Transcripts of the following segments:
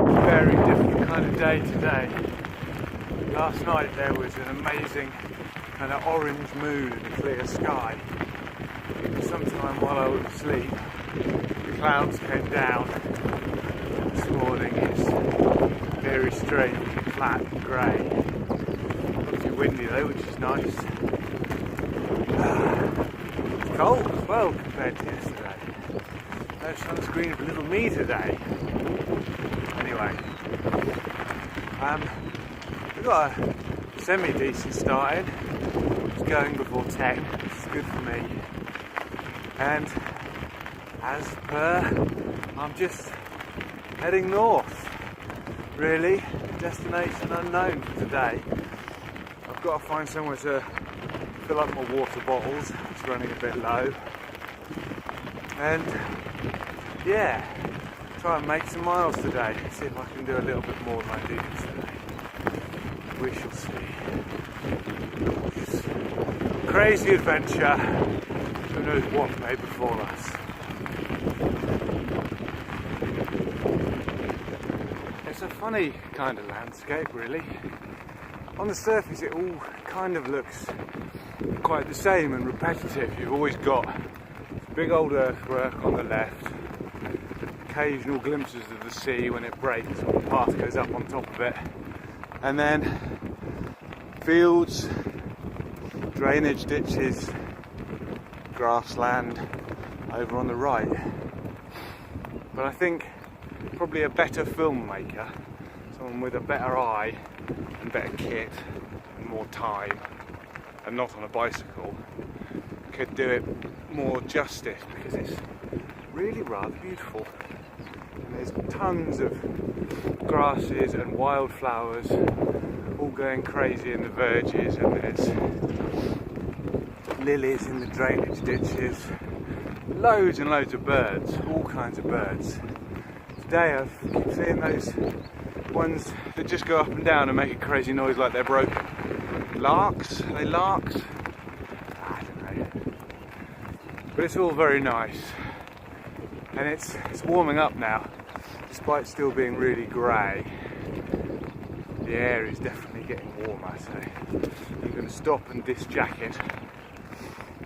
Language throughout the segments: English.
very different kind of day today. Last night there was an amazing kind of orange moon and a clear sky. Sometime while I was asleep, the clouds came down. This morning is very strange and flat and grey. Obviously windy though, which is nice. It's cold as well compared to yesterday. No sunscreen for little me today. Anyway, we've got a semi-decent start in. It's going before 10, which is good for me. And as per, I'm just heading north. Really, destination unknown for today. I've got to find somewhere to fill up my water bottles. It's running a bit low. And yeah, try and make some miles today. See if I can do a little bit more than I did yesterday. We shall see. It's a crazy adventure. Who knows what may befall us. It's a funny kind of landscape, really. On the surface it all kind of looks quite the same and repetitive. You've always got big old earthwork on the left, occasional glimpses of the sea when it breaks or the path goes up on top of it, and then fields, drainage ditches, grassland over on the right. But I think probably a better filmmaker, someone with a better eye and better kit and more time, and not on a bicycle, could do it more justice, because it's really rather beautiful. And there's tons of grasses and wildflowers all going crazy in the verges, and there's lilies in the drainage ditches, loads and loads of birds, all kinds of birds. Today I keep seeing those ones that just go up and down and make a crazy noise like they're broken. Larks? Are they larks? I don't know. But it's all very nice. And it's warming up now, despite still being really grey. The air is definitely getting warmer, so I'm going to stop and disjacket.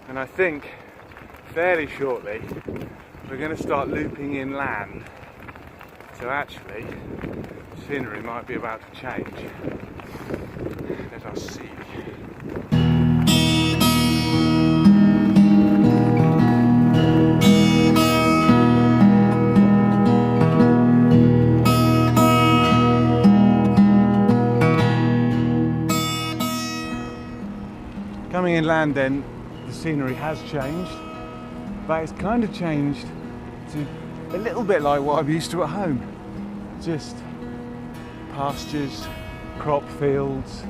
And I think fairly shortly we're going to start looping inland. So actually, scenery might be about to change. Let us see. Coming inland then, the scenery has changed, but it's kind of changed to a little bit like what I'm used to at home. Just pastures, crop fields,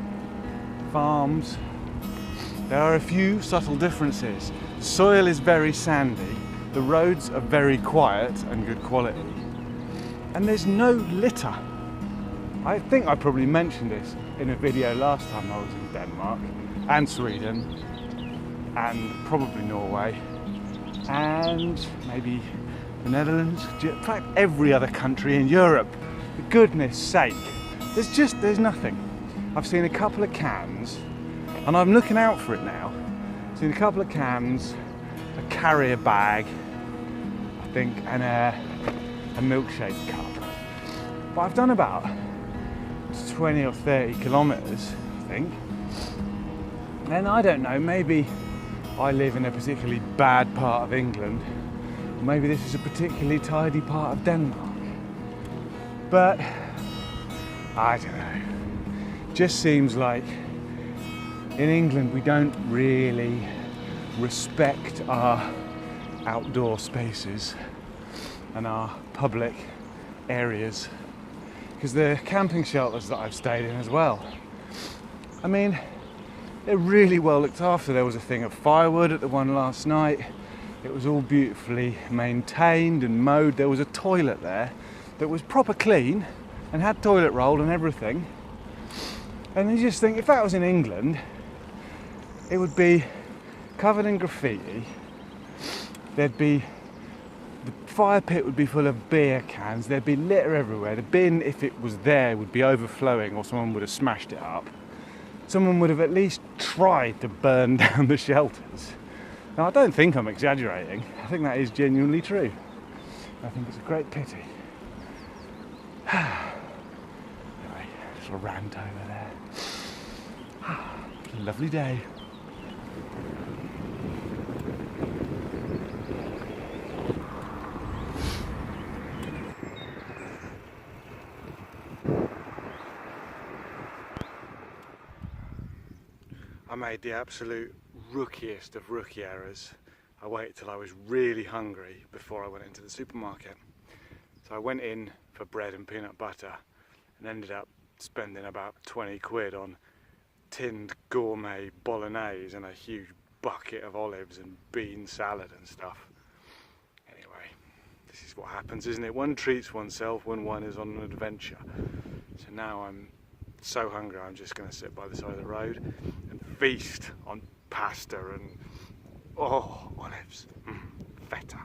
farms. There are a few subtle differences. Soil is very sandy, the roads are very quiet and good quality, and there's no litter. I think I probably mentioned this in a video last time I was in Denmark and Sweden and probably Norway and maybe the Netherlands, in fact every other country in Europe. For goodness sake, there's nothing. I've seen a couple of cans, and I'm looking out for it now. I've seen a couple of cans, a carrier bag, I think, and a milkshake cup. But I've done about 20 or 30 kilometres, I think. And I don't know, maybe I live in a particularly bad part of England. Maybe this is a particularly tidy part of Denmark. But I don't know. Just seems like in England we don't really respect our outdoor spaces and our public areas, because the camping shelters that I've stayed in as well, I mean, they're really well looked after. There was a thing of firewood at the one last night. It was all beautifully maintained and mowed. There was a toilet there that was proper clean and had toilet roll and everything. And you just think, if that was in England, it would be covered in graffiti. There'd be the fire pit would be full of beer cans, there'd be litter everywhere. The bin, if it was there, would be overflowing or someone would have smashed it up. Someone would have at least tried to burn down the shelters. Now, I don't think I'm exaggerating. I think that is genuinely true. I think it's a great pity. Anyway, little rant over there. Lovely day. I made the absolute rookiest of rookie errors. I waited till I was really hungry before I went into the supermarket. So I went in for bread and peanut butter and ended up spending about 20 quid on tinned gourmet bolognese and a huge bucket of olives and bean salad and stuff. Anyway, this is what happens, isn't it? One treats oneself when one is on an adventure. So now I'm so hungry, I'm just going to sit by the side of the road and feast on pasta and olives, feta.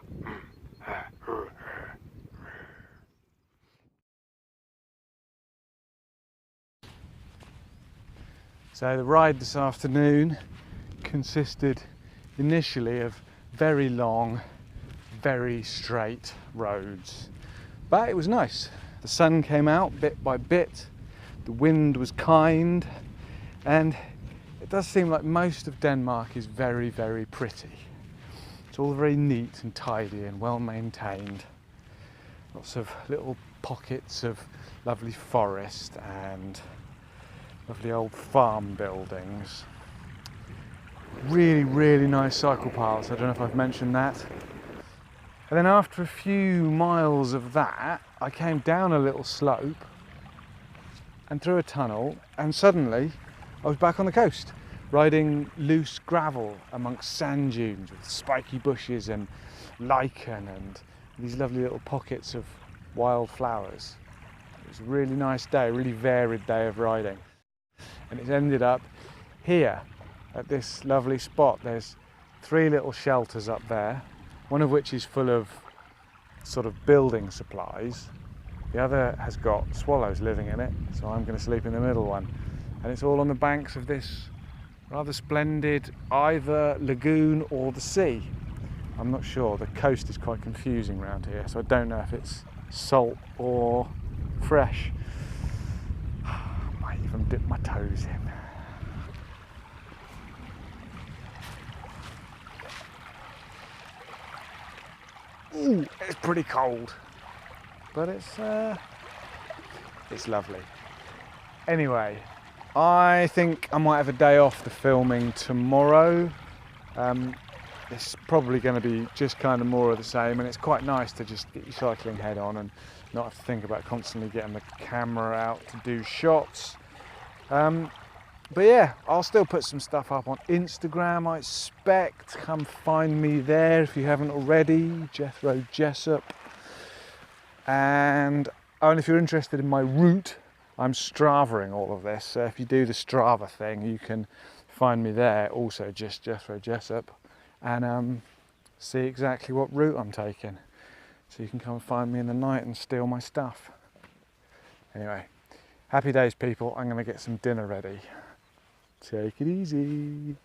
So the ride this afternoon consisted initially of very long, very straight roads, but it was nice. The sun came out bit by bit, the wind was kind, and it does seem like most of Denmark is very, very pretty. It's all very neat and tidy and well maintained. Lots of little pockets of lovely forest and lovely old farm buildings. Really, really nice cycle paths. I don't know if I've mentioned that. And then after a few miles of that, I came down a little slope and through a tunnel, and suddenly I was back on the coast, riding loose gravel amongst sand dunes with spiky bushes and lichen and these lovely little pockets of wild flowers. It was a really nice day, a really varied day of riding. And it's ended up here at this lovely spot. There's 3 little shelters up there, one of which is full of sort of building supplies. The other has got swallows living in it, so I'm going to sleep in the middle one. And it's all on the banks of this rather splendid either lagoon or the sea. I'm not sure, the coast is quite confusing around here, so I don't know if it's salt or fresh. I might even dip my toes in. Ooh, it's pretty cold, but it's lovely. Anyway, I think I might have a day off the filming tomorrow. It's probably going to be just kind of more of the same, and it's quite nice to just get your cycling head on and not have to think about constantly getting the camera out to do shots. But yeah, I'll still put some stuff up on Instagram, I expect. Come find me there if you haven't already, Jethro Jessup. And if you're interested in my route, I'm Stravaing all of this. So if you do the Strava thing, you can find me there, also just Jethro Jessup, and see exactly what route I'm taking. So you can come find me in the night and steal my stuff. Anyway, happy days, people. I'm going to get some dinner ready. Take it easy.